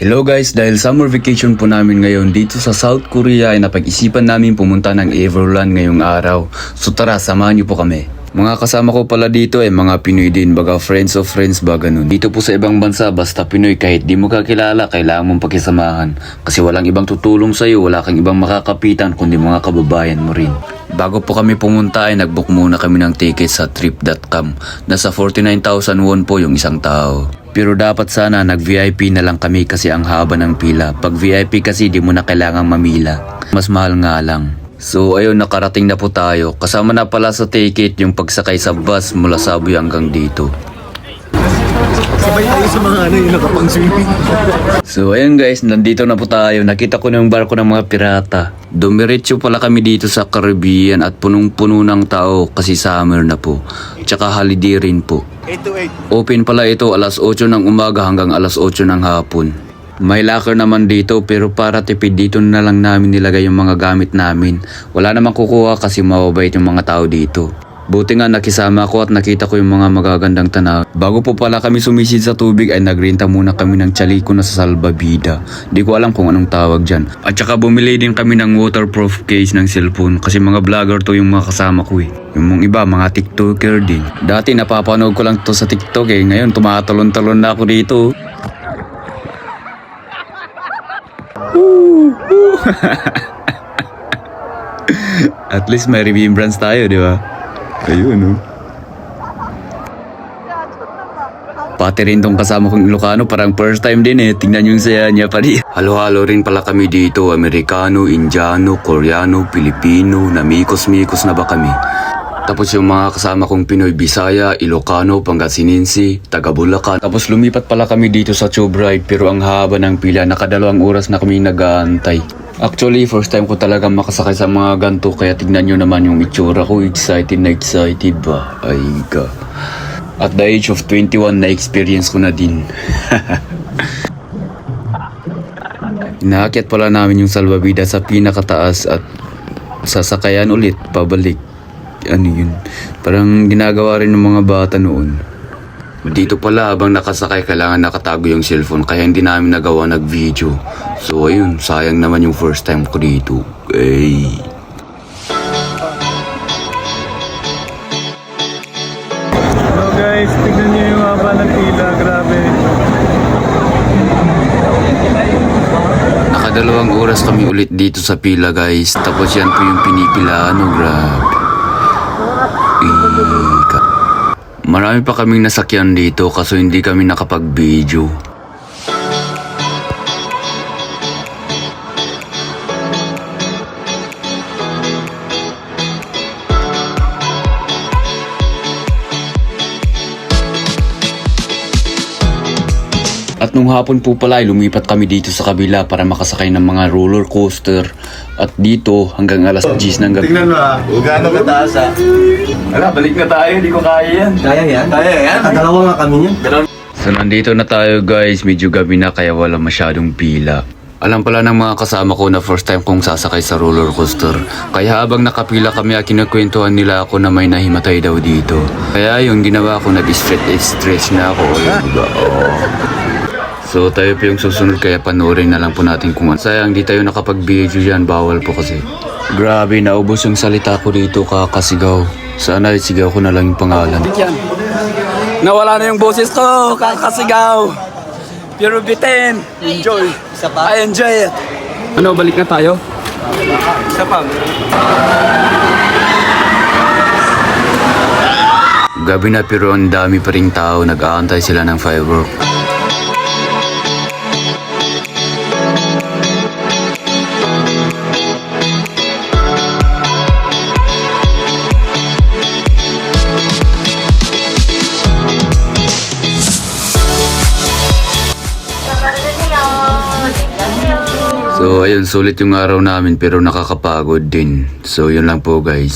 Hello guys, dahil summer vacation po namin ngayon dito sa South Korea ay napag-isipan namin pumunta ng Everland ngayong araw. So tara, samahan niyo po kami. Mga kasama ko pala dito ay mga Pinoy din, baga friends of friends ba ganun. Dito po sa ibang bansa, basta Pinoy kahit di mo kakilala, kailangan mong pakisamahan. Kasi walang ibang tutulong sa'yo, wala kang ibang makakapitan kundi mga kababayan mo rin. Bago po kami pumunta ay nagbook muna kami ng ticket sa trip.com. Nasa 49,000 won po yung isang tao. Pero dapat sana nag-VIP na lang kami kasi ang haba ng pila. Pag VIP kasi di mo na kailangang mamila. Mas mahal nga lang. So ayun, nakarating na po tayo. Kasama na pala sa ticket yung pagsakay sa bus mula Sabuy hanggang dito. Sabay tayo sa mga yung nakapang-swimming. So ayun guys, nandito na po tayo. Nakita ko na yung barko ng mga pirata. Dumiretso pala kami dito sa Caribbean at punong-puno ng tao kasi summer na po. Tsaka holiday rin po. 8 to 8. Open pala ito alas 8 ng umaga hanggang alas 8 ng hapon. May locker naman dito pero para tipid dito na lang namin nilagay yung mga gamit namin. Wala namang kukuha kasi mababait yung mga tao dito. Buti nga nakisama ko at nakita ko yung mga magagandang tanaw. Bago po pala kami sumisid sa tubig ay nagrenta muna kami ng chaliko na sa salbabida. Di ko alam kung anong tawag dyan. At saka bumili din kami ng waterproof case ng cellphone kasi mga vlogger to yung mga kasama ko eh. Yung mga iba, mga tiktoker din. Dati napapanood ko lang to sa tiktok eh. Ngayon tumatalon-talon na ako dito. At least may remembrance tayo, di ba? Ayun, no? Pati rin tong kasama kong Ilocano, parang first time din eh. Tingnan yung saya niya pa rin. Halo-halo rin pala kami dito. Amerikano, Indiano, Koreano, Pilipino, namikos-mikos na ba kami? Tapos yung mga kasama kong Pinoy, Bisaya, Ilocano, Pangasinense, taga Bulacan. Tapos lumipat pala kami dito sa Tube Ride pero ang haba ng pila, nakadalawang oras na kami nag-aantay. Actually, first time ko talaga makasakay sa mga ganito kaya tignan nyo naman yung itsura ko. Excited na excited ba? Ay ka. At the age of 21 na experience ko na din. Inaakyat pala namin yung salbabida sa pinakataas at sasakayan ulit pabalik. Ano yun? Parang ginagawa rin ng mga bata noon. Dito pala habang nakasakay kailangan nakatago yung cellphone kaya hindi namin nagawa nag-video. So ayun, sayang naman yung first time ko dito. Hey. Hello guys, tignan nyo yung haba ng pila, grabe. Nakadalawang oras kami ulit dito sa pila guys. Tapos yan po yung pinipilaan, no, grabe. Ika. Marami pa kaming nasakyan dito kaso hindi kami nakapag-video. At nung hapon po pala ay lumipat kami dito sa kabila para makasakay ng mga roller coaster. At dito hanggang alas 10 ng gabi. Tingnan mo gaano kataas Ala, balik na tayo, hindi ko kaya yan. Kaya yan? Kaya yan? Dalawa nga kami niyan. So nandito na tayo guys, medyo gabi na kaya wala masyadong pila. Alam pala ng mga kasama ko na first time kong sasakay sa roller coaster. Kaya habang nakapila kami ay kinukwentuhan nila ako na may nahimatay daw dito. Kaya yung ginawa ko, nag-stretch na ako. Diba? Oh. So tayo po yung susunod kaya panoorin na lang po natin kung sayang di tayo nakapag-video dyan, bawal po kasi. Grabe, naubos yung salita ko dito kakasigaw. Sana isigaw ko na lang yung pangalan. Nawala na yung boses ko, kakasigaw. Pero bitin, enjoy. Isa pa? I enjoy it. Ano, balik na tayo? Isa pa. Gabi na pero ang dami pa ring tao, nag-aantay sila ng firework. So ayun, sulit yung araw namin pero nakakapagod din. So yun lang po guys.